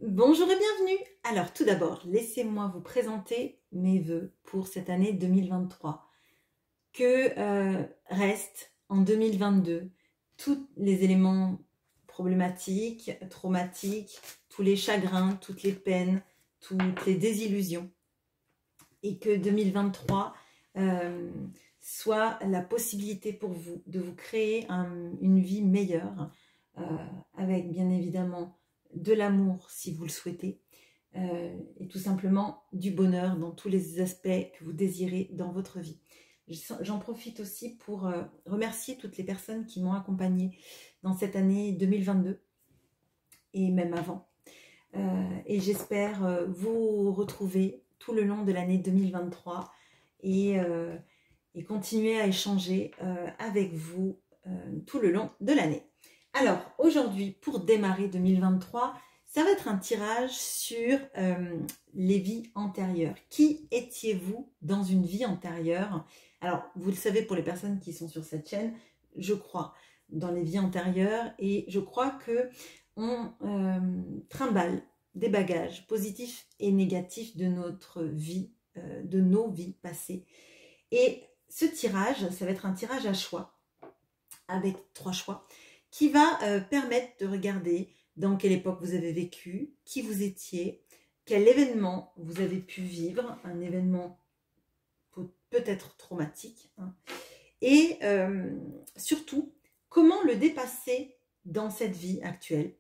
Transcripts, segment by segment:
Bonjour et bienvenue. Alors tout d'abord, laissez-moi vous présenter mes vœux pour cette année 2023. Que restent en 2022 tous les éléments problématiques, traumatiques, tous les chagrins, toutes les peines, toutes les désillusions. Et que 2023 soit la possibilité pour vous de vous créer une vie meilleure, avec bien évidemment de l'amour si vous le souhaitez, et tout simplement du bonheur dans tous les aspects que vous désirez dans votre vie. J'en profite aussi pour remercier toutes les personnes qui m'ont accompagnée dans cette année 2022 et même avant. Et j'espère vous retrouver tout le long de l'année 2023 et continuer à échanger avec vous tout le long de l'année. Alors aujourd'hui, pour démarrer 2023, ça va être un tirage sur les vies antérieures. Qui étiez-vous dans une vie antérieure? Alors, vous le savez pour les personnes qui sont sur cette chaîne, je crois dans les vies antérieures et je crois que on trimballe des bagages positifs et négatifs de notre vie, de nos vies passées. Et ce tirage, ça va être un tirage à choix, avec 3 choix, qui va permettre de regarder dans quelle époque vous avez vécu, qui vous étiez, quel événement vous avez pu vivre, un événement peut-être traumatique, hein, et surtout, comment le dépasser dans cette vie actuelle,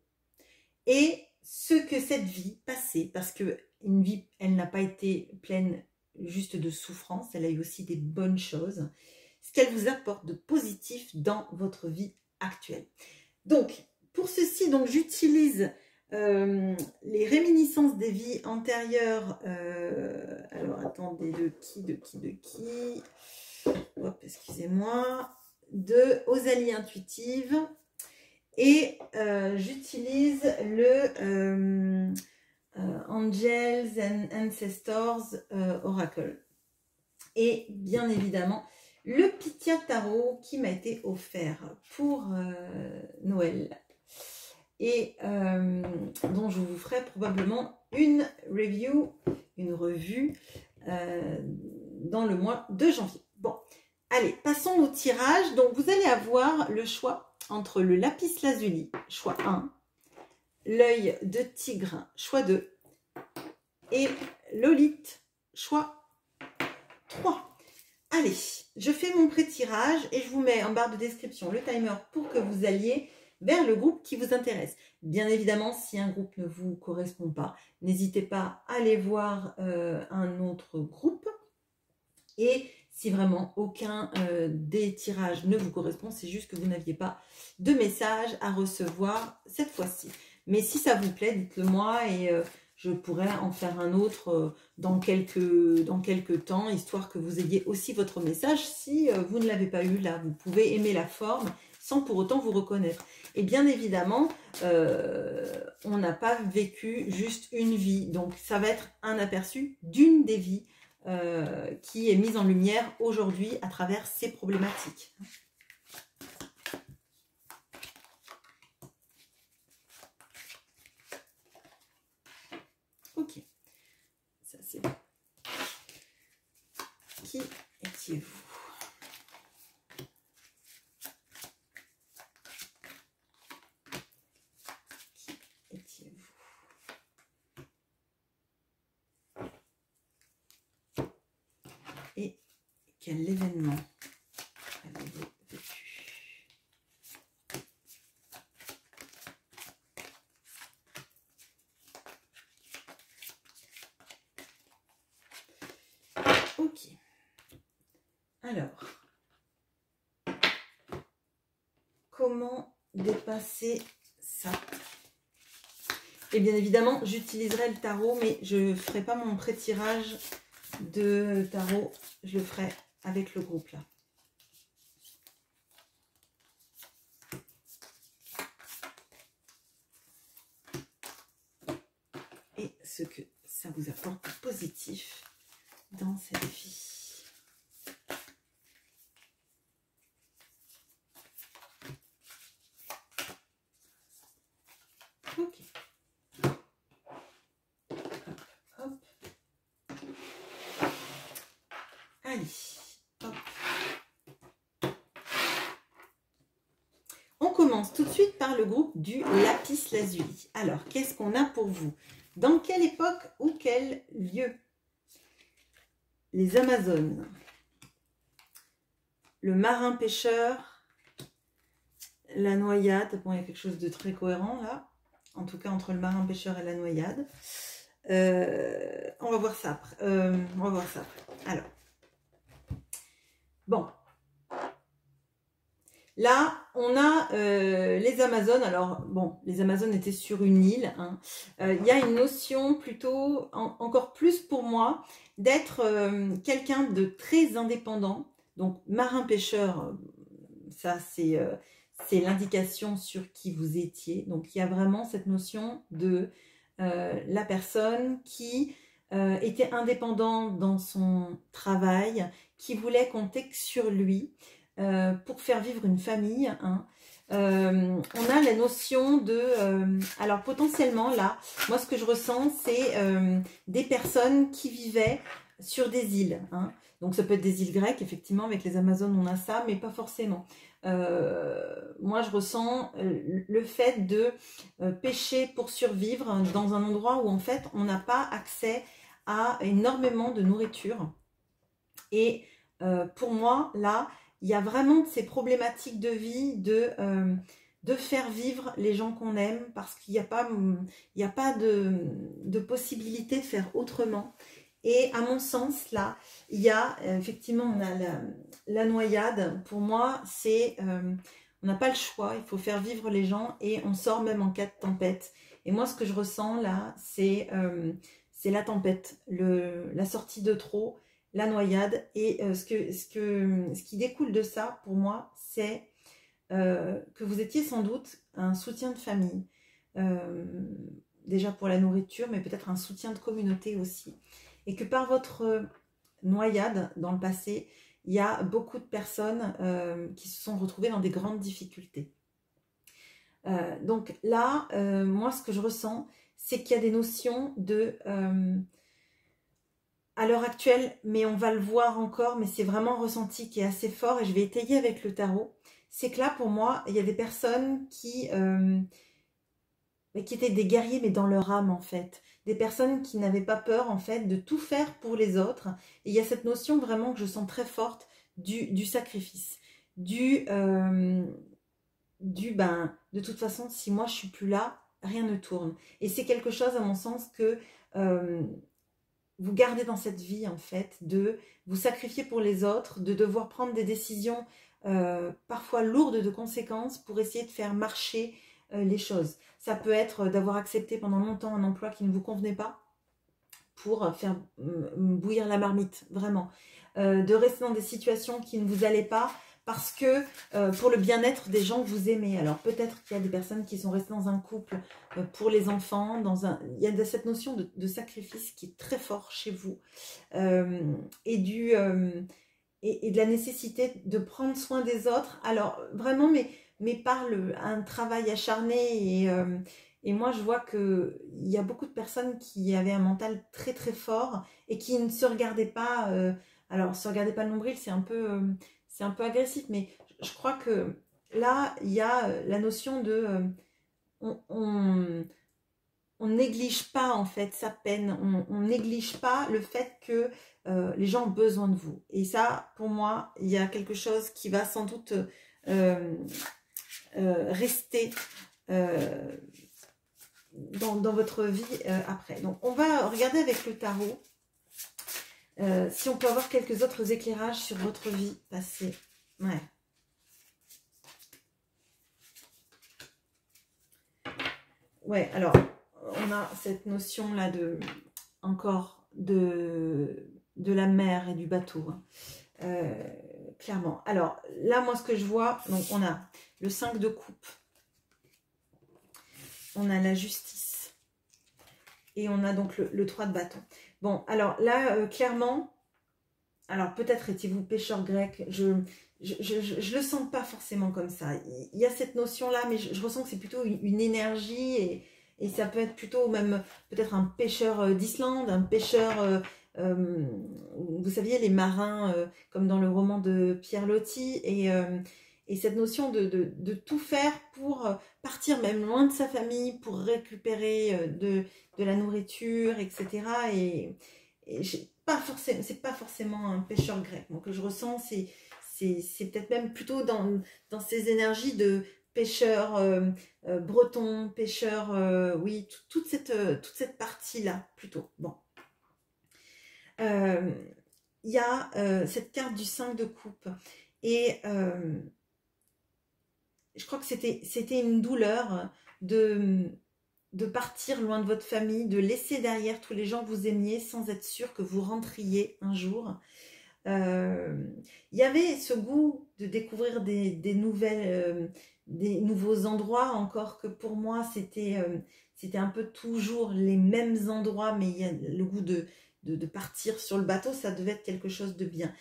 et ce que cette vie passée, parce que une vie, elle n'a pas été pleine juste de souffrance, elle a eu aussi des bonnes choses, ce qu'elle vous apporte de positif dans votre vie actuelle. Donc, pour ceci, j'utilise les réminiscences des vies antérieures. Alors, attendez, de qui hop, excusez-moi. De Osalie Intuitive. Et j'utilise le Angels and Ancestors Oracle. Et bien évidemment, le Pythia Tarot qui m'a été offert pour Noël. Et dont je vous ferai probablement une review, une revue dans le mois de janvier. Bon, allez, passons au tirage. Donc, vous allez avoir le choix entre le lapis lazuli, choix 1, l'œil de tigre, choix 2, et l'olite, choix 3. Allez, je fais mon pré-tirage et je vous mets en barre de description le timer pour que vous alliez vers le groupe qui vous intéresse. Bien évidemment, si un groupe ne vous correspond pas, n'hésitez pas à aller voir un autre groupe. Et si vraiment aucun des tirages ne vous correspond, c'est juste que vous n'aviez pas de message à recevoir cette fois-ci. Mais si ça vous plaît, dites-le moi et je pourrais en faire un autre dans quelques temps, histoire que vous ayez aussi votre message. Si vous ne l'avez pas eu là, vous pouvez aimer la forme sans pour autant vous reconnaître. Et bien évidemment, on n'a pas vécu juste une vie. Donc ça va être un aperçu d'une des vies qui est mise en lumière aujourd'hui à travers ces problématiques. Ok, ça c'est bon. Qui étiez-vous? Qui étiez-vous? Et quel événement avez-vous vécu? Ok. Alors, comment dépasser ça? Et bien évidemment, j'utiliserai le tarot, mais je ne ferai pas mon pré-tirage de tarot, je le ferai avec le groupe là. Et ce que ça vous apporte de positif dans cette vie. Ok. commence tout de suite par le groupe du lapis lazuli. Alors, qu'est-ce qu'on a pour vous? Dans quelle époque ou quel lieu? Les Amazones, le marin pêcheur, la noyade. Bon, il y a quelque chose de très cohérent là, en tout cas entre le marin pêcheur et la noyade. On va voir ça après. Alors, bon. Là, on a les Amazones. Alors, bon, les Amazones étaient sur une île. Hein. Il y a une notion plutôt, encore plus pour moi, d'être quelqu'un de très indépendant. Donc, marin-pêcheur, ça c'est l'indication sur qui vous étiez. Donc, il y a vraiment cette notion de la personne qui était indépendant dans son travail, qui voulait compter que sur lui, pour faire vivre une famille. Hein. On a la notion de... alors potentiellement là, moi ce que je ressens c'est des personnes qui vivaient sur des îles. Hein. Donc ça peut être des îles grecques, effectivement avec les Amazones on a ça, mais pas forcément. Moi je ressens le fait de pêcher pour survivre dans un endroit où en fait on n'a pas accès à énormément de nourriture. Et pour moi là, il y a vraiment ces problématiques de vie de faire vivre les gens qu'on aime parce qu'il n'y a pas, de possibilité de faire autrement. Et à mon sens, là, il y a effectivement, on a la noyade. Pour moi, c'est, on n'a pas le choix, il faut faire vivre les gens et on sort même en cas de tempête. Et moi, ce que je ressens là, c'est la tempête, la sortie de trop, la noyade. Et ce qui découle de ça, pour moi, c'est que vous étiez sans doute un soutien de famille. Déjà pour la nourriture, mais peut-être un soutien de communauté aussi. Et que par votre noyade dans le passé, il y a beaucoup de personnes qui se sont retrouvées dans des grandes difficultés. Donc là, moi, ce que je ressens, c'est qu'il y a des notions de... à l'heure actuelle, mais on va le voir encore, mais c'est vraiment un ressenti qui est assez fort et je vais étayer avec le tarot. C'est que là, pour moi, il y a des personnes qui étaient des guerriers, mais dans leur âme, en fait. Des personnes qui n'avaient pas peur, en fait, de tout faire pour les autres. Et il y a cette notion vraiment que je sens très forte du sacrifice. De toute façon, si moi je suis plus là, rien ne tourne. Et c'est quelque chose, à mon sens, que vous gardez dans cette vie, en fait, de vous sacrifier pour les autres, de devoir prendre des décisions parfois lourdes de conséquences pour essayer de faire marcher les choses. Ça peut être d'avoir accepté pendant longtemps un emploi qui ne vous convenait pas pour faire bouillir la marmite, vraiment. De rester dans des situations qui ne vous allaient pas parce que pour le bien-être des gens que vous aimez. Alors peut-être qu'il y a des personnes qui sont restées dans un couple pour les enfants. Il y a cette notion de sacrifice qui est très fort chez vous. Et de la nécessité de prendre soin des autres. Alors vraiment, mais par un travail acharné et moi je vois qu'il y a beaucoup de personnes qui avaient un mental très très fort et qui ne se regardaient pas, alors se regardaient pas le nombril, c'est un peu agressif, mais je crois que là il y a la notion de on néglige pas en fait sa peine, on néglige pas le fait que les gens ont besoin de vous. Et ça, pour moi, il y a quelque chose qui va sans doute rester dans votre vie après. Donc, on va regarder avec le tarot si on peut avoir quelques autres éclairages sur votre vie passée. Ouais. Ouais, alors, on a cette notion-là de la mer et du bateau. Hein. Clairement. Alors, là, moi, ce que je vois, donc on a le 5 de coupe. On a la justice. Et on a donc le 3 de bâton. Bon, alors là, clairement, alors peut-être étiez-vous pêcheur grec, je le sens pas forcément comme ça. Il y a cette notion-là, mais je ressens que c'est plutôt une énergie et ça peut être plutôt même peut-être un pêcheur d'Islande, un pêcheur, vous saviez, les marins, comme dans le roman de Pierre Loti, et et cette notion de tout faire pour partir même loin de sa famille, pour récupérer de la nourriture, etc. Et c'est pas forcément un pêcheur grec. Moi, que je ressens, c'est peut-être même plutôt dans ces énergies de pêcheur breton, pêcheur, oui, toute cette partie-là, plutôt. Bon. Il y a cette carte du 5 de coupe. Et je crois que c'était une douleur de partir loin de votre famille, de laisser derrière tous les gens que vous aimiez sans être sûr que vous rentriez un jour. Il y avait ce goût de découvrir des nouveaux endroits, encore que pour moi c'était un peu toujours les mêmes endroits, mais il y a le goût de partir sur le bateau, ça devait être quelque chose de bien.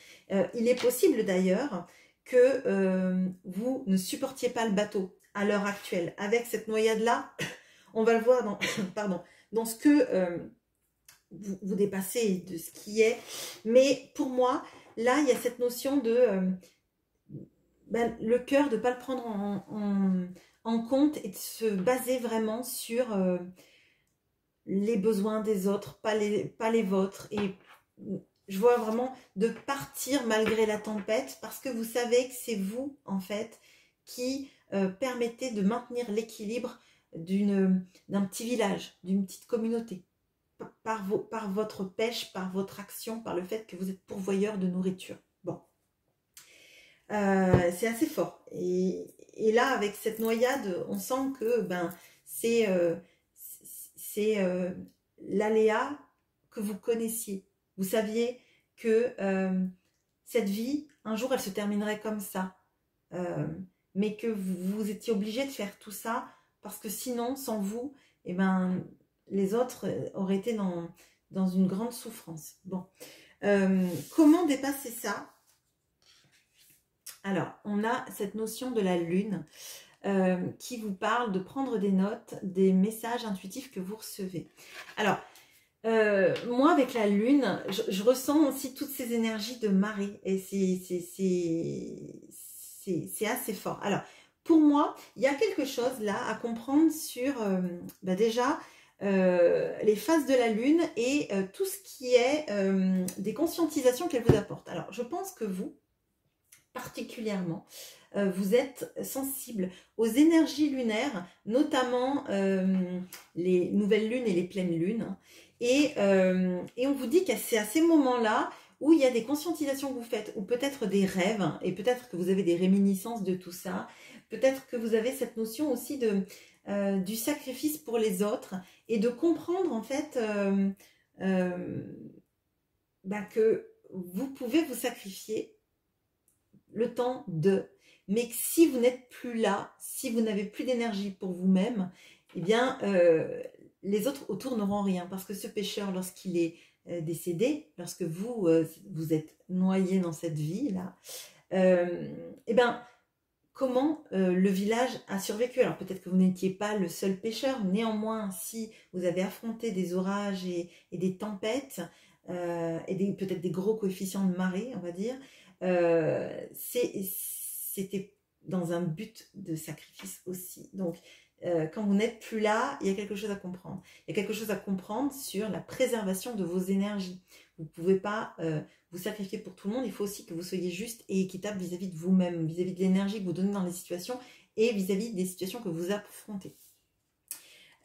Il est possible d'ailleurs que vous ne supportiez pas le bateau à l'heure actuelle. Avec cette noyade-là, on va le voir dans, pardon, dans ce que vous dépassez de ce qui est. Mais pour moi, là, il y a cette notion de le cœur, de ne pas le prendre en compte et de se baser vraiment sur les besoins des autres, pas les vôtres. Et je vois vraiment de partir malgré la tempête parce que vous savez que c'est vous, en fait, qui permettez de maintenir l'équilibre d'un petit village, d'une petite communauté. Par votre pêche, par votre action, par le fait que vous êtes pourvoyeur de nourriture. Bon. C'est assez fort. Et là, avec cette noyade, on sent que c'est l'aléa que vous connaissiez. Vous saviez que cette vie, un jour, elle se terminerait comme ça. Mais que vous étiez obligé de faire tout ça parce que sinon, sans vous, eh ben, les autres auraient été dans une grande souffrance. Bon. Comment dépasser ça? Alors, on a cette notion de la lune qui vous parle de prendre des notes, des messages intuitifs que vous recevez. Alors, moi, avec la lune, je ressens aussi toutes ces énergies de marée et c'est assez fort. Alors, pour moi, il y a quelque chose là à comprendre sur déjà les phases de la lune et tout ce qui est des conscientisations qu'elle vous apporte. Alors, je pense que vous, particulièrement, vous êtes sensible aux énergies lunaires, notamment les nouvelles lunes et les pleines lunes. Et on vous dit que c'est à ces moments-là où il y a des conscientisations que vous faites, ou peut-être des rêves, et peut-être que vous avez des réminiscences de tout ça, peut-être que vous avez cette notion aussi du sacrifice pour les autres, et de comprendre en fait que vous pouvez vous sacrifier le temps mais que si vous n'êtes plus là, si vous n'avez plus d'énergie pour vous-même, eh bien les autres autour n'auront rien, parce que ce pêcheur, lorsqu'il est décédé, lorsque vous êtes noyé dans cette vie là, eh bien comment le village a survécu? Alors peut-être que vous n'étiez pas le seul pêcheur, néanmoins si vous avez affronté des orages et des tempêtes et peut-être des gros coefficients de marée, on va dire, c'était dans un but de sacrifice aussi. Donc, quand vous n'êtes plus là, il y a quelque chose à comprendre. Il y a quelque chose à comprendre sur la préservation de vos énergies. Vous ne pouvez pas vous sacrifier pour tout le monde. Il faut aussi que vous soyez juste et équitable vis-à-vis de vous-même, vis-à-vis de l'énergie que vous donnez dans les situations et vis-à-vis des situations que vous affrontez.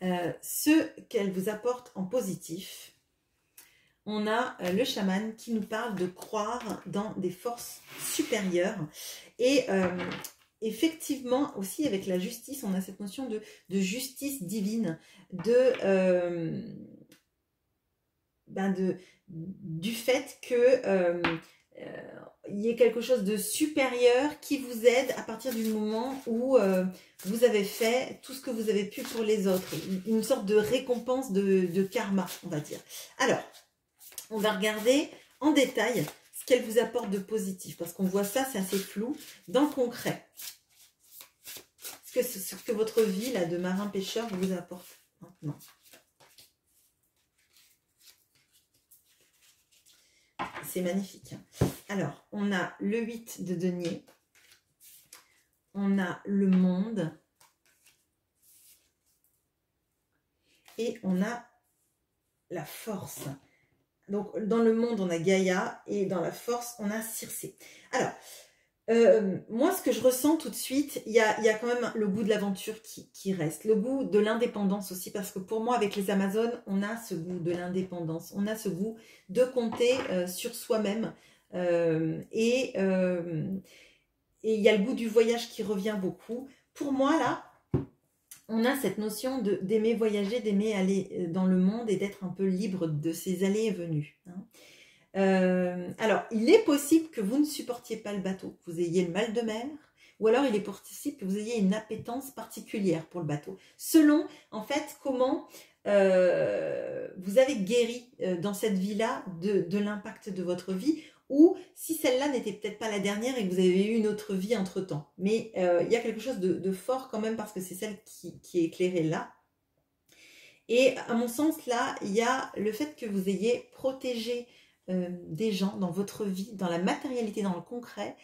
Ce qu'elle vous apporte en positif, on a le chaman qui nous parle de croire dans des forces supérieures. Et effectivement, aussi avec la justice, on a cette notion de justice divine, du fait que il y ait quelque chose de supérieur qui vous aide à partir du moment où vous avez fait tout ce que vous avez pu pour les autres. Une sorte de récompense de karma, on va dire. Alors, on va regarder en détail ce qu'elle vous apporte de positif, parce qu'on voit ça, c'est assez flou. Dans le concret, ce que votre vie là, de marin-pêcheur vous apporte maintenant. C'est magnifique. Alors, on a le 8 de denier, on a le monde et on a la force. Donc, dans le monde, on a Gaïa et dans la force, on a Circé. Alors, moi, ce que je ressens tout de suite, il y a quand même le goût de l'aventure qui reste. Le goût de l'indépendance aussi, parce que pour moi, avec les Amazones, on a ce goût de l'indépendance. On a ce goût de compter sur soi-même. Et il y a le goût du voyage qui revient beaucoup. Pour moi, là, on a cette notion d'aimer voyager, d'aimer aller dans le monde et d'être un peu libre de ses allées et venues. Alors, il est possible que vous ne supportiez pas le bateau, que vous ayez le mal de mer, ou alors il est possible que vous ayez une appétence particulière pour le bateau, selon en fait comment vous avez guéri dans cette vie-là de l'impact de votre vie, ou si celle-là n'était peut-être pas la dernière et que vous avez eu une autre vie entre-temps. Mais il y a quelque chose de fort quand même parce que c'est celle qui est éclairée là. Et à mon sens, là, il y a le fait que vous ayez protégé des gens dans votre vie, dans la matérialité, dans le concret.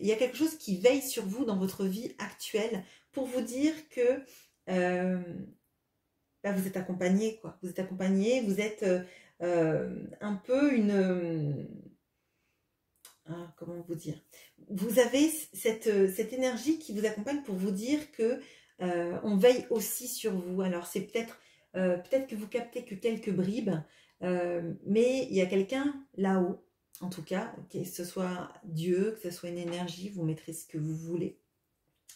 Il y a quelque chose qui veille sur vous dans votre vie actuelle pour vous dire que vous êtes accompagné, quoi. Vous êtes accompagné, vous êtes un peu une... comment vous dire? Vous avez cette énergie qui vous accompagne pour vous dire que on veille aussi sur vous. Alors c'est peut-être que vous captez que quelques bribes, mais il y a quelqu'un là-haut, en tout cas, que ce soit Dieu, que ce soit une énergie, vous mettrez ce que vous voulez.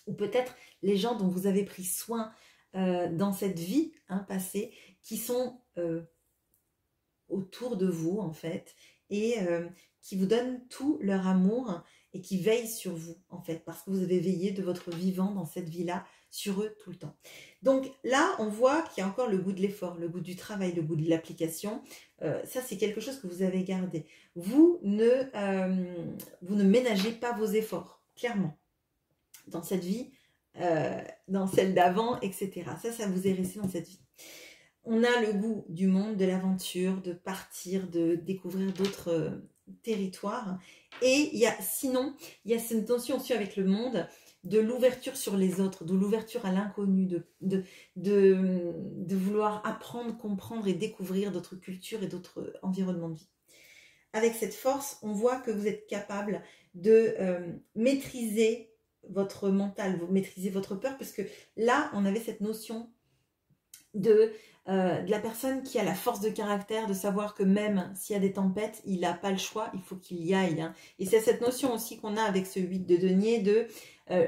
Ou peut-être les gens dont vous avez pris soin dans cette vie passée, qui sont autour de vous, en fait, et qui vous donnent tout leur amour et qui veillent sur vous, en fait, parce que vous avez veillé de votre vivant dans cette vie-là, sur eux tout le temps. Donc là, on voit qu'il y a encore le goût de l'effort, le goût du travail, le goût de l'application. Ça, c'est quelque chose que vous avez gardé. Vous ne ménagez pas vos efforts, clairement, dans cette vie, dans celle d'avant, etc. Ça vous est resté dans cette vie. On a le goût du monde, de l'aventure, de partir, de découvrir d'autres territoires. Et sinon, il y a cette notion aussi avec le monde de l'ouverture sur les autres, de l'ouverture à l'inconnu, de vouloir apprendre, comprendre et découvrir d'autres cultures et d'autres environnements de vie. Avec cette force, on voit que vous êtes capable de maîtriser votre mental, vous maîtrisez votre peur, parce que là, on avait cette notion de la personne qui a la force de caractère, de savoir que même s'il y a des tempêtes, il n'a pas le choix, il faut qu'il y aille. Et c'est cette notion aussi qu'on a avec ce 8 de denier, de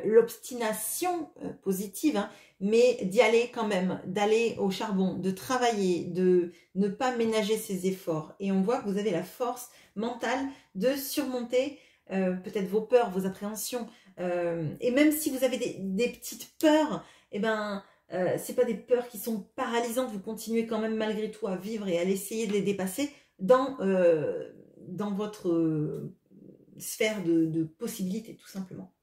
l'obstination positive, mais d'y aller quand même, d'aller au charbon, de travailler, de ne pas ménager ses efforts. Et on voit que vous avez la force mentale de surmonter peut-être vos peurs, vos appréhensions. Et même si vous avez des petites peurs, eh ben... c'est pas des peurs qui sont paralysantes, vous continuez quand même malgré tout à vivre et à essayer de les dépasser dans votre sphère de possibilités, tout simplement.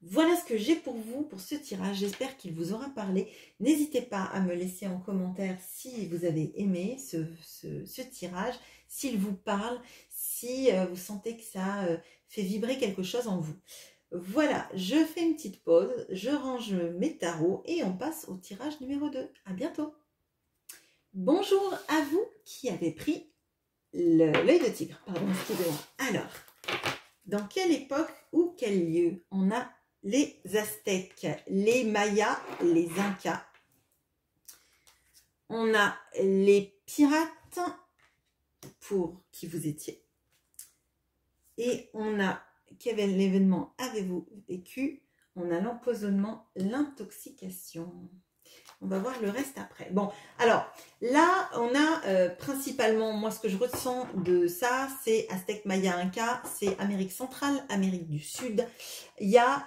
Voilà ce que j'ai pour vous pour ce tirage, j'espère qu'il vous aura parlé. N'hésitez pas à me laisser en commentaire si vous avez aimé ce tirage, s'il vous parle, si vous sentez que ça fait vibrer quelque chose en vous. Voilà, je fais une petite pause, je range mes tarots et on passe au tirage numéro 2. À bientôt. Bonjour à vous qui avez pris l'œil de tigre. Pardon, excusez-moi. Alors, dans quelle époque ou quel lieu on a les Aztèques, les Mayas, les Incas? On a les pirates, pour qui vous étiez. Et on a... Quel événement avez-vous vécu? On a l'empoisonnement, l'intoxication. On va voir le reste après. Bon, alors, là, on a principalement, moi, ce que je ressens de ça, c'est Aztèque, Maya, Inca, c'est Amérique centrale, Amérique du Sud. Il y a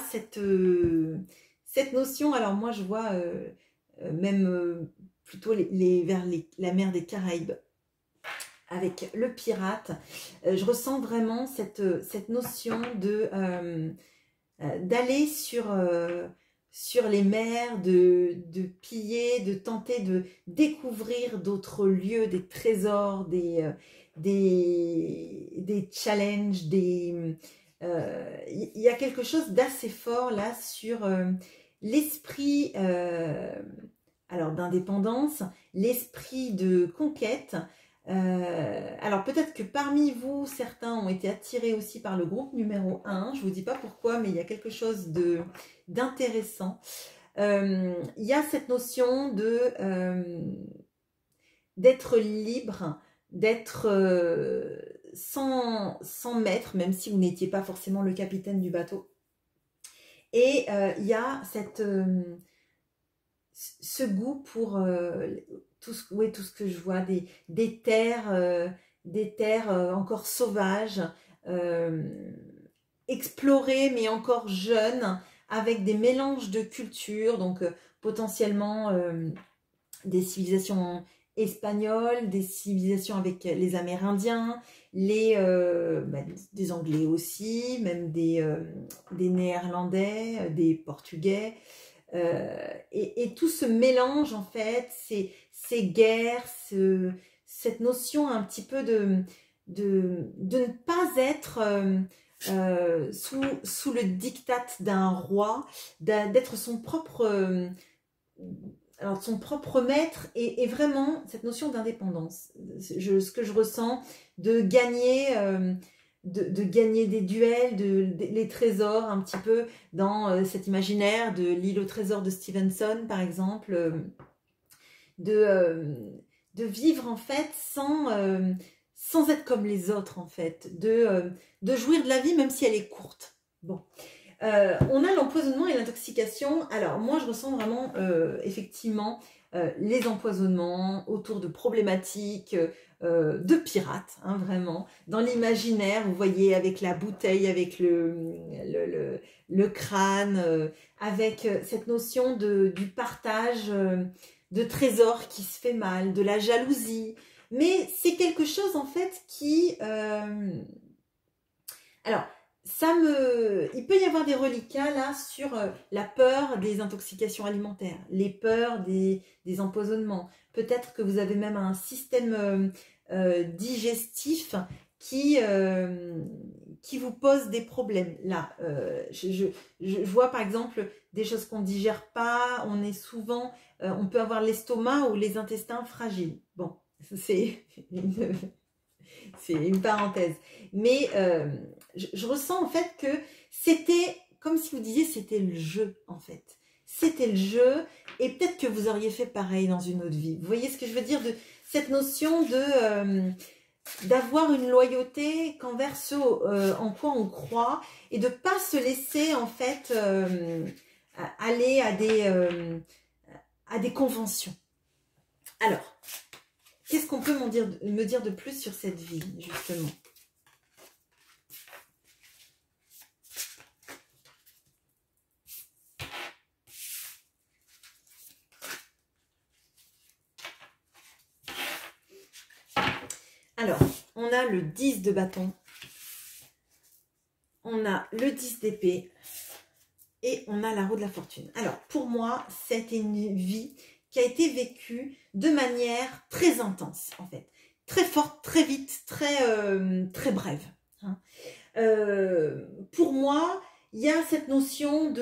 cette notion, alors moi, je vois même plutôt vers la mer des Caraïbes, avec le pirate, je ressens vraiment cette notion d'aller sur les mers, de piller, de tenter de découvrir d'autres lieux, des trésors, des challenges, il y a quelque chose d'assez fort là sur l'esprit alors d'indépendance, l'esprit de conquête. Alors peut-être que parmi vous, certains ont été attirés aussi par le groupe numéro 1. Je ne vous dis pas pourquoi, mais il y a quelque chose d'intéressant. Il y a cette notion d'être libre, d'être sans maître, même si vous n'étiez pas forcément le capitaine du bateau. Et il y a ce goût pour tout ce que je vois, des terres encore sauvages, explorées mais encore jeunes, avec des mélanges de cultures, donc potentiellement des civilisations espagnoles, des civilisations avec les Amérindiens, des Anglais aussi, même des Néerlandais, des Portugais, et tout ce mélange en fait, ces guerres, cette notion un petit peu de ne pas être sous le diktat d'un roi, d'être son propre maître, et vraiment cette notion d'indépendance. Ce que je ressens, de gagner des duels, les trésors, un petit peu dans cet imaginaire de l'île au trésor de Stevenson par exemple, de vivre en fait sans être comme les autres en fait, de jouir de la vie même si elle est courte. Bon. On a l'empoisonnement et l'intoxication. Alors moi je ressens vraiment effectivement les empoisonnements autour de problématiques de pirates, hein, vraiment. Dans l'imaginaire, vous voyez, avec la bouteille, avec le crâne, avec cette notion du partage de trésors qui se fait mal, de la jalousie. Mais c'est quelque chose en fait qui... Alors, il peut y avoir des reliquats là sur la peur des intoxications alimentaires, les peurs des empoisonnements. Peut-être que vous avez même un système digestif qui vous pose des problèmes. Là, je vois par exemple des choses qu'on ne digère pas, on peut avoir l'estomac ou les intestins fragiles. Bon, c'est une parenthèse. Mais je ressens en fait que c'était, comme si vous disiez, c'était le jeu en fait. C'était le jeu, et peut-être que vous auriez fait pareil dans une autre vie. Vous voyez ce que je veux dire, de cette notion d'avoir une loyauté qu'envers ce en quoi on croit, et de pas se laisser en fait aller à des conventions. Alors, qu'est-ce qu'on peut me dire de plus sur cette vie, justement? Alors, on a le 10 de bâton, on a le 10 d'épée, et on a la roue de la fortune. Alors, pour moi, c'était une vie qui a été vécue de manière très intense, en fait. Très forte, très vite, très brève. Hein. Pour moi, il y a cette notion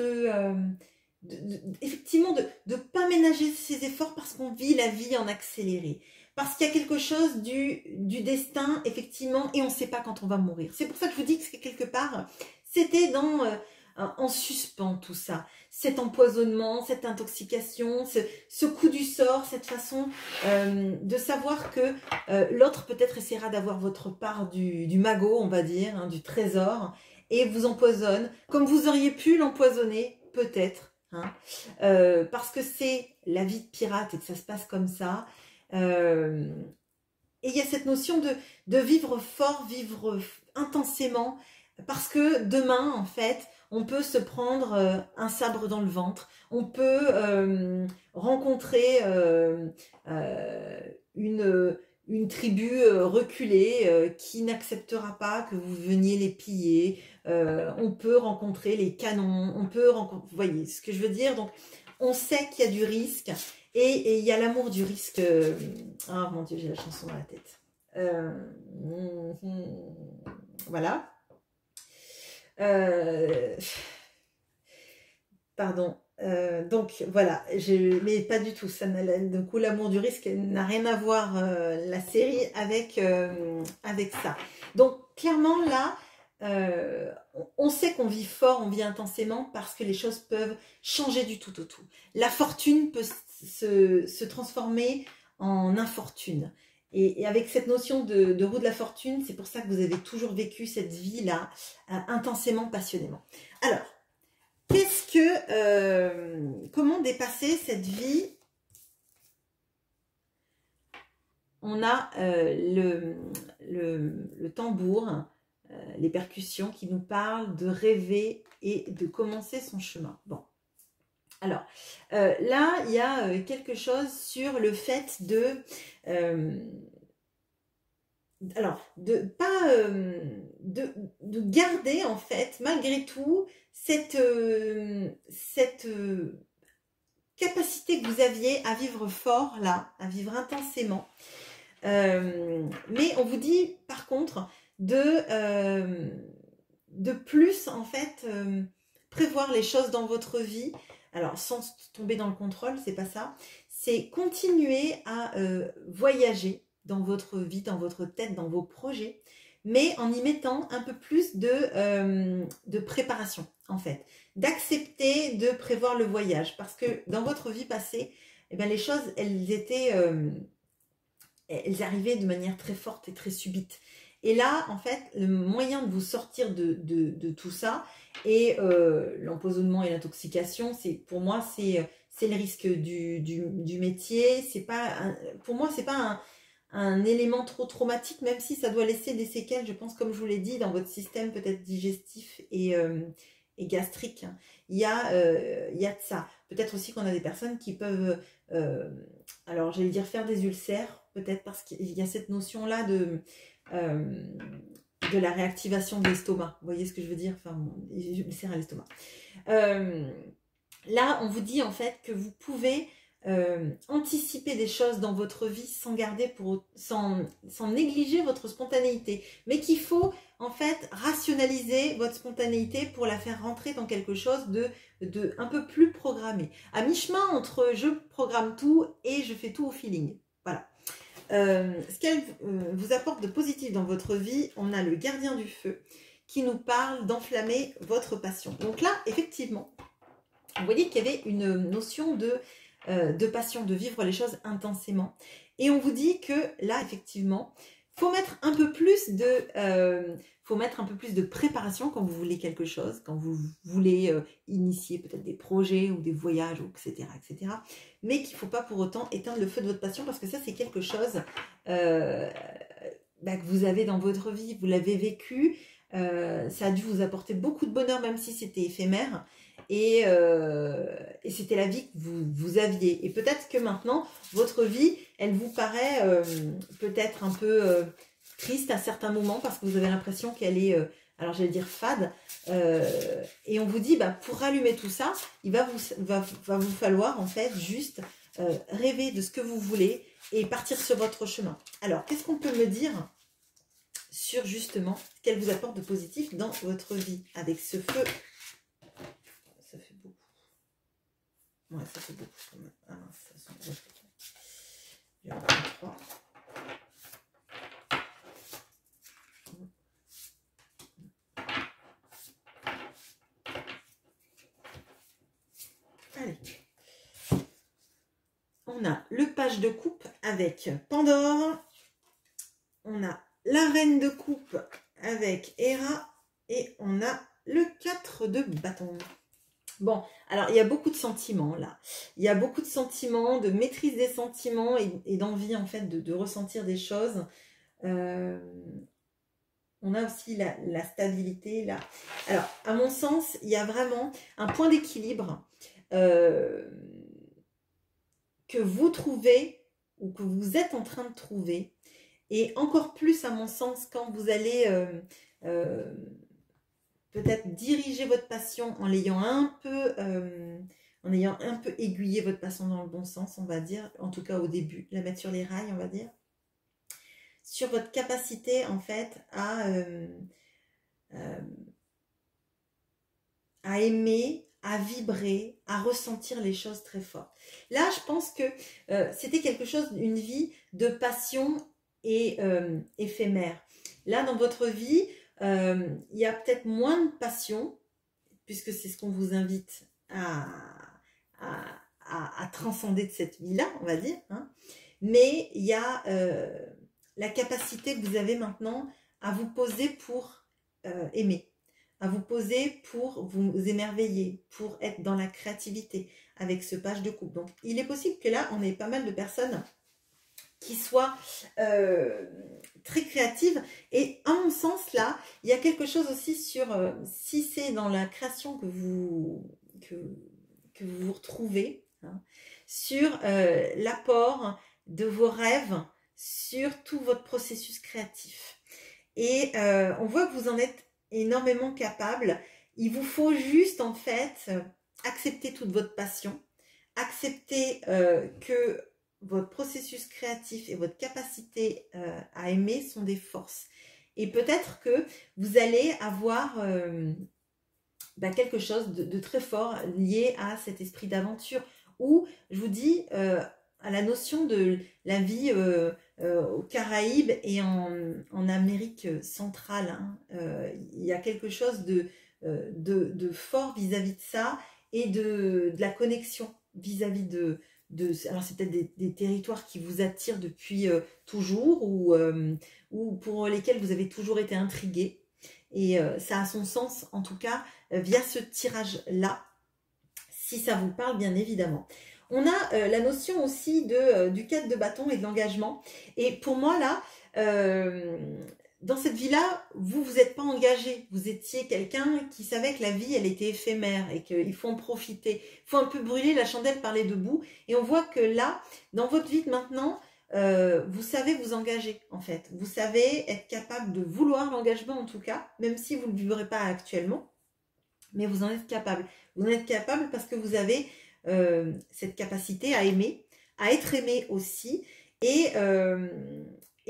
effectivement, de ne pas ménager ses efforts parce qu'on vit la vie en accéléré. Parce qu'il y a quelque chose du destin, effectivement, et on ne sait pas quand on va mourir. C'est pour ça que je vous dis que quelque part, c'était en suspens tout ça. Cet empoisonnement, cette intoxication, ce coup du sort, cette façon de savoir que l'autre peut-être essaiera d'avoir votre part du magot, on va dire, hein, du trésor, et vous empoisonne, comme vous auriez pu l'empoisonner, peut-être, hein, parce que c'est la vie de pirate et que ça se passe comme ça. Et il y a cette notion de vivre fort, vivre intensément, parce que demain, en fait, on peut se prendre un sabre dans le ventre, on peut rencontrer une tribu reculée qui n'acceptera pas que vous veniez les piller, on peut rencontrer les canons, on peut rencontrer, vous voyez ce que je veux dire, donc on sait qu'il y a du risque, et il y a l'amour du risque. Ah mon Dieu, j'ai la chanson dans la tête. Voilà. Euh, Pardon. Donc voilà, mais pas du tout. Du coup, l'amour du risque n'a rien à voir, la série, avec ça. Donc clairement là, on sait qu'on vit fort, on vit intensément parce que les choses peuvent changer du tout au tout. La fortune peut se transformer en infortune. Et avec cette notion de roue de la fortune, c'est pour ça que vous avez toujours vécu cette vie-là, intensément, passionnément. Alors, comment dépasser cette vie? On a le tambour, les percussions qui nous parlent de rêver et de commencer son chemin. Bon, alors là, il y a quelque chose sur le fait de garder en fait malgré tout cette capacité que vous aviez à vivre fort là, à vivre intensément. Mais on vous dit par contre de plus en fait prévoir les choses dans votre vie. Alors sans tomber dans le contrôle, c'est pas ça. C'est continuer à voyager dans votre vie, dans votre tête, dans vos projets, mais en y mettant un peu plus de préparation en fait. D'accepter de prévoir le voyage parce que dans votre vie passée, eh bien, les choses, elles arrivaient de manière très forte et très subite. Et là, en fait, le moyen de vous sortir de tout ça, et l'empoisonnement et l'intoxication, pour moi, c'est le risque du métier. Pour moi, c'est pas un élément trop traumatique, même si ça doit laisser des séquelles, je pense, comme je vous l'ai dit, dans votre système peut-être digestif et gastrique. Il y a de ça. Peut-être aussi qu'on a des personnes qui peuvent, alors j'allais dire faire des ulcères, peut-être parce qu'il y a cette notion-là de la réactivation de l'estomac. Vous voyez ce que je veux dire? Enfin, ulcère à l'estomac. Là, on vous dit en fait que vous pouvez anticiper des choses dans votre vie sans négliger votre spontanéité, mais qu'il faut en fait rationaliser votre spontanéité pour la faire rentrer dans quelque chose de un peu plus programmé, à mi-chemin entre je programme tout et je fais tout au feeling. Voilà. Ce qu'elle vous apporte de positif dans votre vie, on a le gardien du feu qui nous parle d'enflammer votre passion. Donc là, effectivement, vous voyez qu'il y avait une notion de passion, de vivre les choses intensément. Et on vous dit que là, effectivement, faut mettre un peu plus de préparation quand vous voulez quelque chose, quand vous voulez initier peut-être des projets ou des voyages, etc., etc. Mais qu'il ne faut pas pour autant éteindre le feu de votre passion parce que ça, c'est quelque chose que vous avez dans votre vie, vous l'avez vécu, ça a dû vous apporter beaucoup de bonheur même si c'était éphémère. Et c'était la vie que vous aviez. Et peut-être que maintenant, votre vie, elle vous paraît peut-être un peu triste à certains moments parce que vous avez l'impression qu'elle est, alors j'allais dire fade. Et on vous dit, pour rallumer tout ça, il va vous falloir en fait juste rêver de ce que vous voulez et partir sur votre chemin. Alors, qu'est-ce qu'on peut me dire sur justement ce qu'elle vous apporte de positif dans votre vie avec ce feu? Ça fait beaucoup. Ouais, ça fait beaucoup quand même. Ah mince, ça sent gros. Je vais en prendre 3. Allez. On a le page de coupe avec Pandore. On a la reine de coupe avec Hera. Et on a le 4 de bâton. Bon, alors il y a beaucoup de sentiments là. Il y a beaucoup de sentiments, de maîtrise des sentiments et d'envie en fait de ressentir des choses. On a aussi la stabilité là. Alors, à mon sens, il y a vraiment un point d'équilibre que vous trouvez ou que vous êtes en train de trouver. Et encore plus, à mon sens, quand vous allez peut-être diriger votre passion en l'ayant un peu aiguillé votre passion dans le bon sens, on va dire, en tout cas au début, la mettre sur les rails, on va dire, sur votre capacité en fait à à aimer, à vibrer, à ressentir les choses très fort. Là, je pense que c'était quelque chose, une vie de passion et éphémère. Là, dans votre vie, il y a peut-être moins de passion, puisque c'est ce qu'on vous invite à transcender de cette vie-là, on va dire. Hein. Mais il y a la capacité que vous avez maintenant à vous poser pour aimer, à vous poser pour vous émerveiller, pour être dans la créativité avec ce page de coupe. Donc, il est possible que là, on ait pas mal de personnes qui soient très créatives. Et à mon sens, là, il y a quelque chose aussi sur, si c'est dans la création que vous vous retrouvez, hein, sur l'apport de vos rêves, sur tout votre processus créatif. Et on voit que vous en êtes énormément capable. Il vous faut juste, en fait, accepter toute votre passion, accepter que votre processus créatif et votre capacité à aimer sont des forces. Et peut-être que vous allez avoir quelque chose de très fort lié à cet esprit d'aventure. Ou, je vous dis, à la notion de la vie aux Caraïbes et en Amérique centrale. Hein. Il y a quelque chose de fort vis-à-vis de ça et de la connexion vis-à-vis alors c'est peut-être des territoires qui vous attirent depuis toujours ou pour lesquels vous avez toujours été intrigué. Et ça a son sens, en tout cas, via ce tirage-là, si ça vous parle, bien évidemment. On a la notion aussi du 4 de bâton et de l'engagement. Et pour moi, là, dans cette vie-là, vous n'êtes pas engagé. Vous étiez quelqu'un qui savait que la vie, elle était éphémère et qu'il faut en profiter. Il faut un peu brûler la chandelle par les deux bouts. Et on voit que là, dans votre vie de maintenant, vous savez vous engager, en fait. Vous savez être capable de vouloir l'engagement, en tout cas, même si vous ne le vivrez pas actuellement. Mais vous en êtes capable. Vous en êtes capable parce que vous avez cette capacité à aimer, à être aimé aussi, et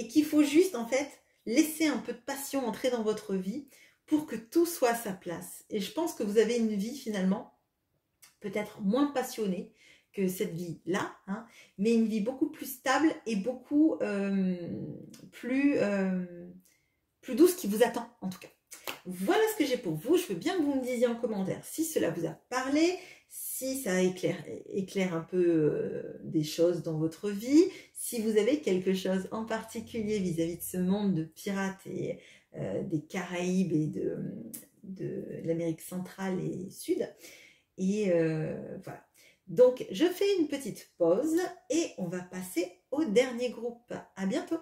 qu'il faut juste, en fait, laisser un peu de passion entrer dans votre vie pour que tout soit à sa place. Et je pense que vous avez une vie, finalement, peut-être moins passionnée que cette vie-là, hein, mais une vie beaucoup plus stable et beaucoup plus douce qui vous attend, en tout cas. Voilà ce que j'ai pour vous. Je veux bien que vous me disiez en commentaire si cela vous a parlé, si ça éclaire un peu des choses dans votre vie, si vous avez quelque chose en particulier vis-à-vis de ce monde de pirates et des Caraïbes et de l'Amérique centrale et sud. Et voilà. Donc, je fais une petite pause et on va passer au dernier groupe. À bientôt.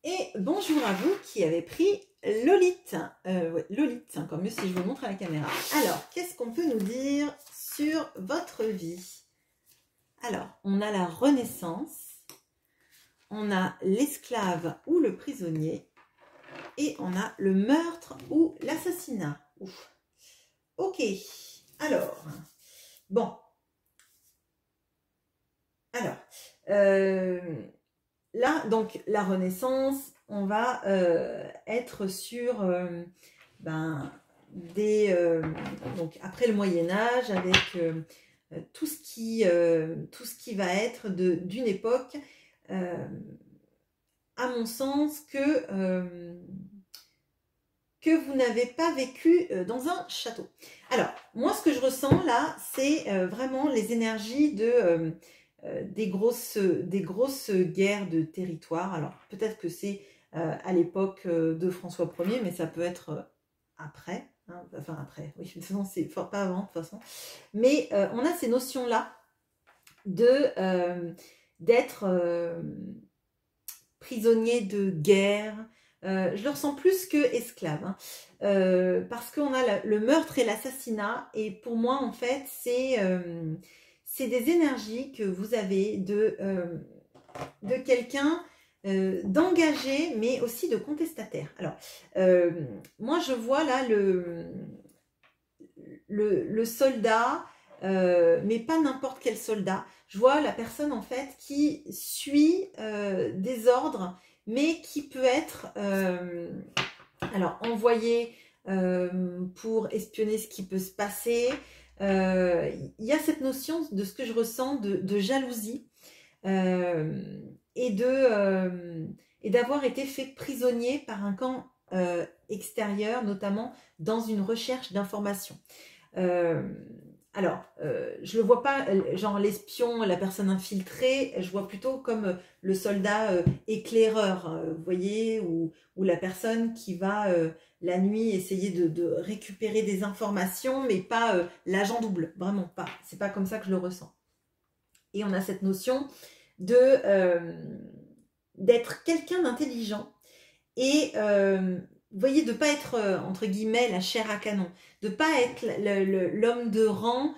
Et bonjour à vous qui avez pris Lolite. Ouais, Lolite, c'est encore mieux si je vous montre à la caméra. Alors, qu'est-ce qu'on peut nous dire sur votre vie? Alors, on a la renaissance, on a l'esclave ou le prisonnier, et on a le meurtre ou l'assassinat. Ok, alors, bon. Alors, là, donc, la Renaissance, on va être sur donc après le Moyen-Âge, avec tout ce qui va être d'une époque, à mon sens, que vous n'avez pas vécu dans un château. Alors, moi, ce que je ressens là, c'est vraiment les énergies des grosses guerres de territoire. Alors, peut-être que c'est à l'époque de François Ier, mais ça peut être après. Hein, enfin, après, oui, de toute façon, c'est pas avant, de toute façon. Mais on a ces notions-là d'être prisonnier de guerre. Je le ressens plus que esclave, hein, parce qu'on a le meurtre et l'assassinat, et pour moi, en fait, c'est des énergies que vous avez de quelqu'un d'engagé, mais aussi de contestataire. Alors, moi, je vois là le soldat, mais pas n'importe quel soldat. Je vois la personne, en fait, qui suit des ordres, mais qui peut être alors envoyé pour espionner ce qui peut se passer. Il y a cette notion de ce que je ressens de jalousie et d'avoir été fait prisonnier par un camp extérieur, notamment dans une recherche d'informations. Alors, je le vois pas, genre l'espion, la personne infiltrée, je vois plutôt comme le soldat éclaireur, vous voyez, ou la personne qui va la nuit essayer de récupérer des informations, mais pas l'agent double, vraiment pas. C'est pas comme ça que je le ressens. Et on a cette notion d'être quelqu'un d'intelligent et vous voyez, de ne pas être, entre guillemets, la chair à canon, de ne pas être l'homme de rang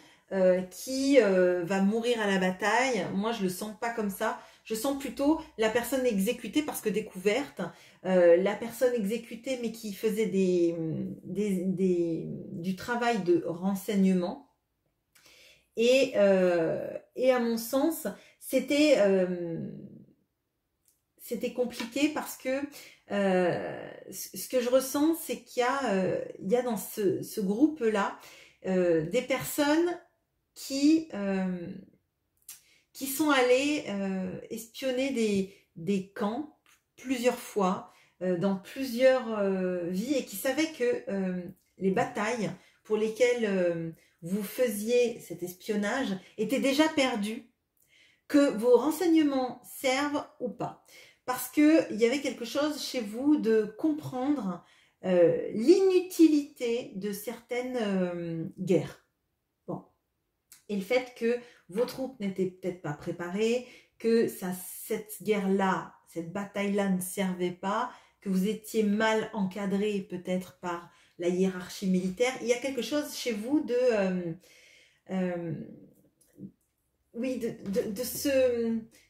qui va mourir à la bataille. Moi, je ne le sens pas comme ça. Je sens plutôt la personne exécutée parce que découverte, la personne exécutée mais qui faisait du travail de renseignement. Et à mon sens, c'était compliqué parce que ce que je ressens, c'est qu'il y a dans ce groupe-là des personnes qui sont allées espionner des camps plusieurs fois, dans plusieurs vies, et qui savaient que les batailles pour lesquelles vous faisiez cet espionnage étaient déjà perdues, que vos renseignements servent ou pas. Parce qu'il y avait quelque chose chez vous de comprendre l'inutilité de certaines guerres. Bon. Et le fait que vos troupes n'étaient peut-être pas préparées, que cette guerre-là, cette bataille-là ne servait pas, que vous étiez mal encadré peut-être par la hiérarchie militaire. Il y a quelque chose chez vous de... oui,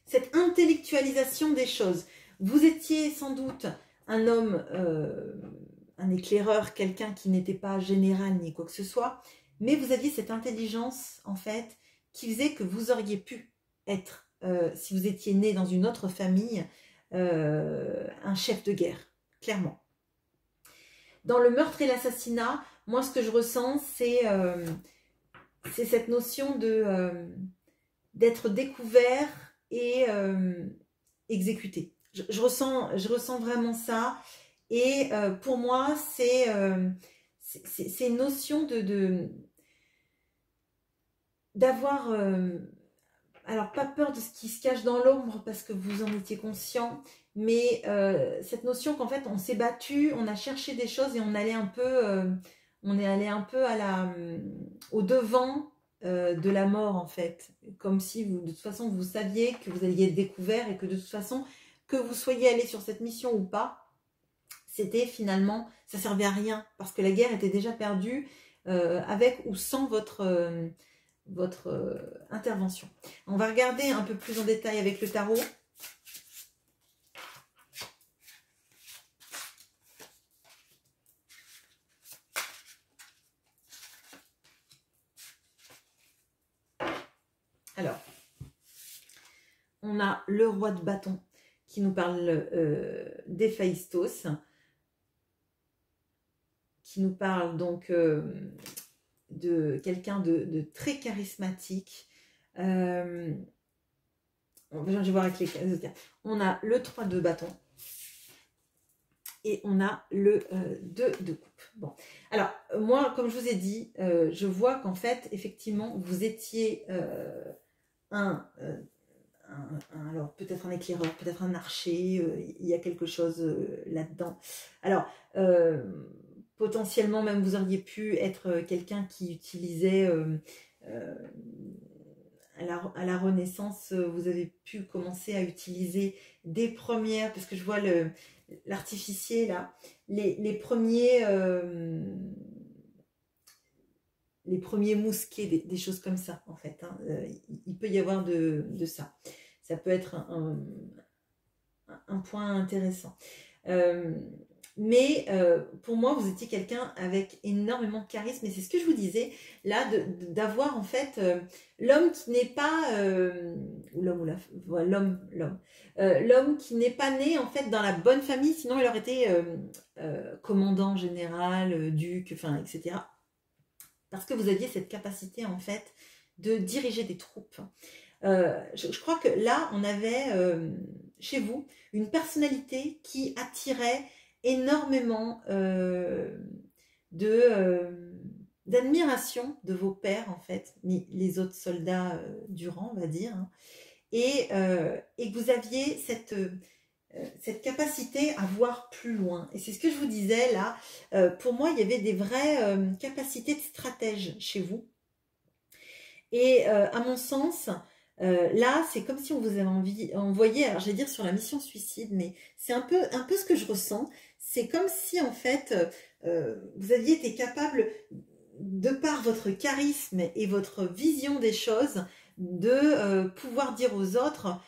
cette intellectualisation des choses. Vous étiez sans doute un homme, un éclaireur, quelqu'un qui n'était pas général ni quoi que ce soit, mais vous aviez cette intelligence, en fait, qui faisait que vous auriez pu être, si vous étiez né dans une autre famille, un chef de guerre, clairement. Dans le meurtre et l'assassinat, moi, ce que je ressens, c'est cette notion d'être découvert et exécuté. Je ressens vraiment ça. Et pour moi, c'est une notion d'avoir, alors pas peur de ce qui se cache dans l'ombre parce que vous en étiez conscient, mais cette notion qu'en fait on s'est battu, on a cherché des choses et on allait un peu, on est allé un peu au devant de la mort en fait, comme si vous, de toute façon vous saviez que vous alliez être découvert et que de toute façon que vous soyez allé sur cette mission ou pas, c'était finalement, ça servait à rien parce que la guerre était déjà perdue avec ou sans votre intervention. On va regarder un peu plus en détail avec le tarot. Alors, on a le roi de bâton qui nous parle d'Héphaïstos, qui nous parle donc de quelqu'un de très charismatique. Je vais voir avec les... On a le 3 de bâton et on a le 2 de coupe. Bon, alors moi, comme je vous ai dit, je vois qu'en fait, effectivement, vous étiez alors peut-être un éclaireur, peut-être un archer, il y a quelque chose là-dedans. Alors, potentiellement même vous auriez pu être quelqu'un qui utilisait à la Renaissance, vous avez pu commencer à utiliser des premières, parce que je vois l'artificier là, les premiers mousquets, des choses comme ça en fait, hein. Il peut y avoir de ça. Ça peut être un point intéressant. Mais pour moi, vous étiez quelqu'un avec énormément de charisme. Et c'est ce que je vous disais, là, d'avoir en fait l'homme qui n'est pas... ou l'homme ou la... ouais, l'homme qui n'est pas né en fait dans la bonne famille, sinon il aurait été commandant général, duc, enfin, etc. Parce que vous aviez cette capacité en fait de diriger des troupes. Je crois que là, on avait chez vous une personnalité qui attirait énormément d'admiration de vos pairs, en fait, les autres soldats du rang, on va dire, hein, et que vous aviez cette capacité à voir plus loin. Et c'est ce que je vous disais là. Pour moi, il y avait des vraies capacités de stratège chez vous. Et à mon sens, là, c'est comme si on vous avait envoyé, alors je vais dire sur la mission suicide, mais c'est un peu ce que je ressens. C'est comme si en fait, vous aviez été capable, de par votre charisme et votre vision des choses, de pouvoir dire aux autres,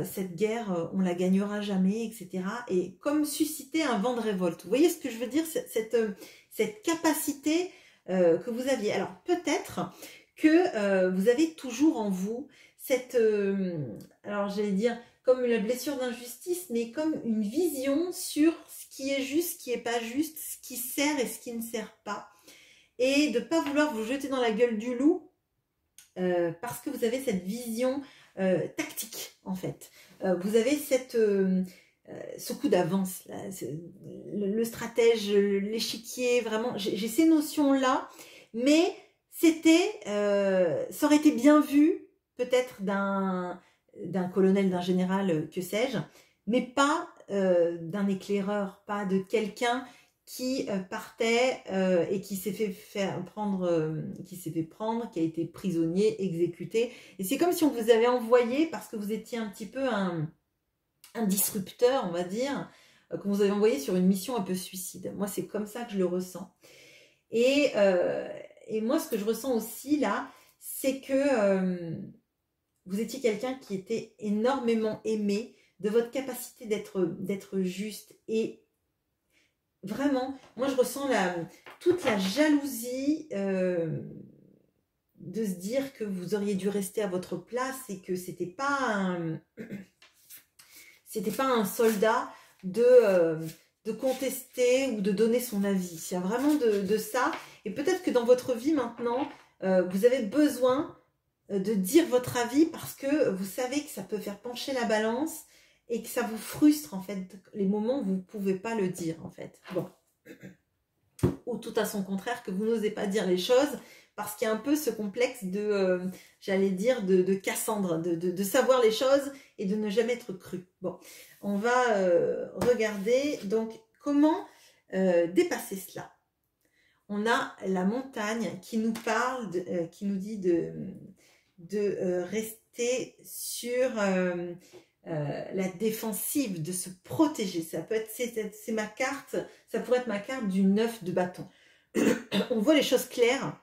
cette guerre, on la gagnera jamais, etc. Et comme susciter un vent de révolte. Vous voyez ce que je veux dire, cette capacité que vous aviez. Alors peut-être que vous avez toujours en vous cette, alors j'allais dire, comme la blessure d'injustice, mais comme une vision sur ce qui est juste, ce qui n'est pas juste, ce qui sert et ce qui ne sert pas. Et de ne pas vouloir vous jeter dans la gueule du loup, parce que vous avez cette vision tactique, en fait. Vous avez ce coup d'avance, le stratège, l'échiquier, vraiment, j'ai ces notions-là, mais ça aurait été bien vu, peut-être d'un colonel, d'un général, que sais-je, mais pas d'un éclaireur, pas de quelqu'un qui partait et qui s'est fait prendre, qui a été prisonnier, exécuté. Et c'est comme si on vous avait envoyé, parce que vous étiez un petit peu un disrupteur, on va dire, qu'on vous avait envoyé sur une mission un peu suicide. Moi, c'est comme ça que je le ressens. Et moi, ce que je ressens aussi là, c'est que vous étiez quelqu'un qui était énormément aimé, de votre capacité d'être juste. Et vraiment, moi je ressens toute la jalousie de se dire que vous auriez dû rester à votre place et que c'était pas un soldat de contester ou de donner son avis. C'est vraiment de ça. Et peut-être que dans votre vie maintenant, vous avez besoin de dire votre avis parce que vous savez que ça peut faire pencher la balance et que ça vous frustre en fait les moments où vous ne pouvez pas le dire en fait. Bon. Ou tout à son contraire, que vous n'osez pas dire les choses parce qu'il y a un peu ce complexe j'allais dire, de Cassandre, de savoir les choses et de ne jamais être cru. Bon, on va regarder donc comment dépasser cela. On a la montagne qui nous parle, qui nous dit de rester sur la défensive, de se protéger. Ça peut être, c'est ma carte, ça pourrait être ma carte du 9 de bâton. On voit les choses clairement,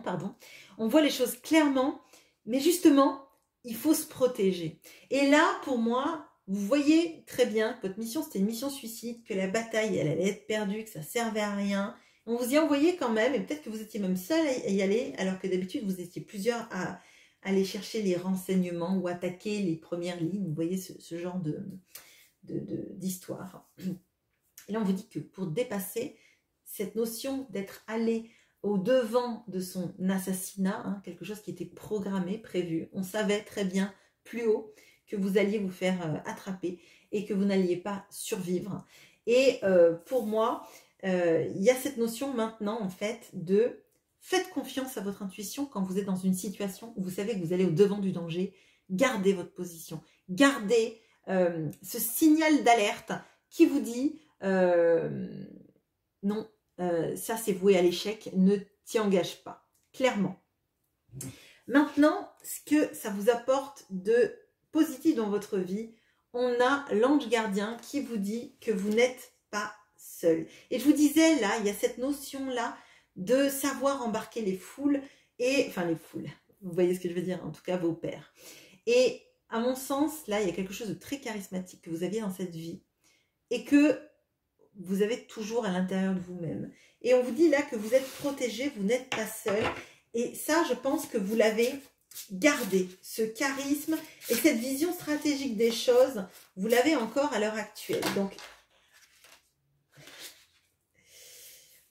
pardon. On voit les choses clairement, mais justement, il faut se protéger. Et là, pour moi, vous voyez très bien que votre mission, c'était une mission suicide, que la bataille, elle allait être perdue, que ça servait à rien. On vous y a envoyé quand même, et peut-être que vous étiez même seul à y aller, alors que d'habitude, vous étiez plusieurs à aller chercher les renseignements ou attaquer les premières lignes. Vous voyez ce genre d'histoire. Et là, on vous dit que pour dépasser cette notion d'être allé au devant de son assassinat, hein, quelque chose qui était programmé, prévu, on savait très bien plus haut que vous alliez vous faire attraper et que vous n'alliez pas survivre. Et pour moi, il y a cette notion maintenant en fait de faites confiance à votre intuition quand vous êtes dans une situation où vous savez que vous allez au devant du danger. Gardez votre position, gardez ce signal d'alerte qui vous dit non, ça c'est voué à l'échec, ne t'y engage pas, clairement. Maintenant, ce que ça vous apporte de positif dans votre vie, on a l'ange gardien qui vous dit que vous n'êtes pas seul. Et je vous disais là, il y a cette notion-là de savoir embarquer les foules, enfin les foules, vous voyez ce que je veux dire, en tout cas vos pairs. Et à mon sens, là, il y a quelque chose de très charismatique que vous aviez dans cette vie et que vous avez toujours à l'intérieur de vous-même. Et on vous dit là que vous êtes protégé, vous n'êtes pas seul. Et ça, je pense que vous l'avez gardé, ce charisme et cette vision stratégique des choses, vous l'avez encore à l'heure actuelle. Donc,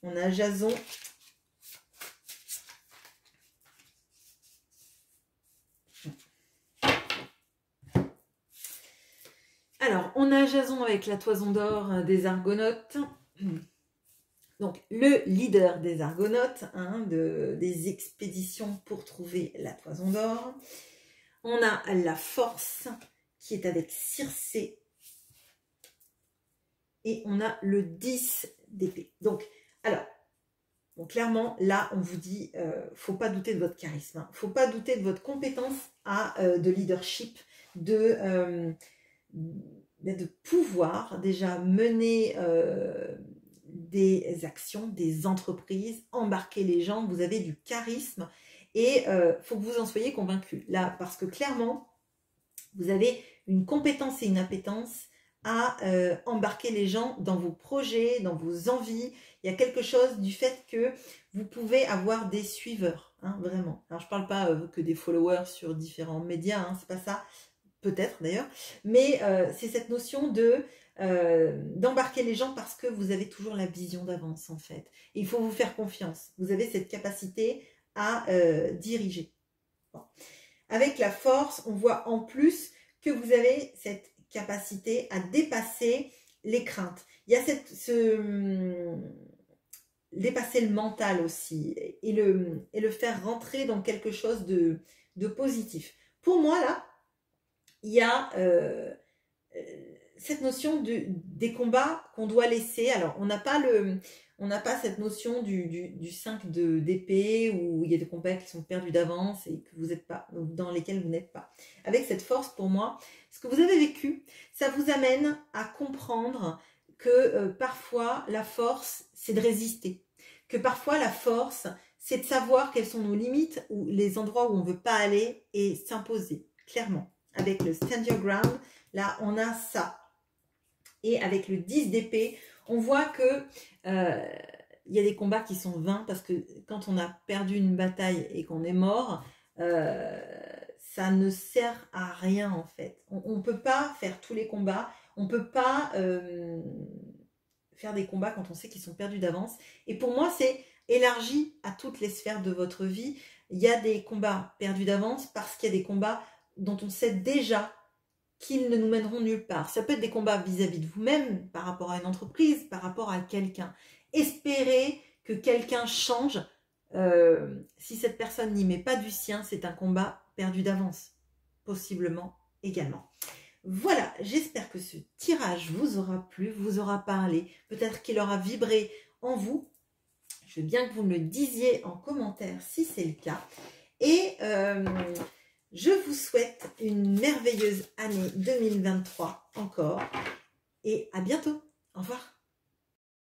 on a Jason. Alors, on a Jason avec la toison d'or des Argonautes. Donc, le leader des Argonautes, hein, des expéditions pour trouver la toison d'or. On a la force qui est avec Circé. Et on a le 10 d'épée. Donc, alors, bon, clairement, là, on vous dit, faut pas douter de votre charisme. Hein, faut pas douter de votre compétence de leadership, de pouvoir déjà mener des actions, des entreprises, embarquer les gens, vous avez du charisme et faut que vous en soyez convaincus. Là, parce que clairement, vous avez une compétence et une appétence à embarquer les gens dans vos projets, dans vos envies. Il y a quelque chose du fait que vous pouvez avoir des suiveurs, hein, vraiment. Alors, je ne parle pas que des followers sur différents médias, hein, c'est pas ça, peut-être d'ailleurs, mais c'est cette notion d'embarquer les gens parce que vous avez toujours la vision d'avance en fait. Et il faut vous faire confiance. Vous avez cette capacité à diriger. Bon. Avec la force, on voit en plus que vous avez cette capacité à dépasser les craintes. Il y a dépasser le mental aussi et le faire rentrer dans quelque chose de positif. Pour moi là, il y a cette notion des combats qu'on doit laisser. Alors, on n'a pas cette notion du 5 d'épée où il y a des combats qui sont perdus d'avance et que vous n'êtes pas, dans lesquels vous n'êtes pas. Avec cette force, pour moi, ce que vous avez vécu, ça vous amène à comprendre que parfois, la force, c'est de résister. Que parfois, la force, c'est de savoir quelles sont nos limites ou les endroits où on ne veut pas aller et s'imposer, clairement. Avec le stand your ground, là, on a ça. Et avec le 10 d'épée, on voit que il y a des combats qui sont vains parce que quand on a perdu une bataille et qu'on est mort, ça ne sert à rien en fait. On ne peut pas faire tous les combats, on ne peut pas faire des combats quand on sait qu'ils sont perdus d'avance. Et pour moi, c'est élargi à toutes les sphères de votre vie. Il y a des combats perdus d'avance parce qu'il y a des combats dont on sait déjà qu'ils ne nous mèneront nulle part. Ça peut être des combats vis-à-vis de vous-même, par rapport à une entreprise, par rapport à quelqu'un. Espérez que quelqu'un change. Si cette personne n'y met pas du sien, c'est un combat perdu d'avance. Possiblement également. Voilà, j'espère que ce tirage vous aura plu, vous aura parlé. Peut-être qu'il aura vibré en vous. Je veux bien que vous me le disiez en commentaire si c'est le cas. Et je vous souhaite une merveilleuse année 2023 encore. Et à bientôt. Au revoir.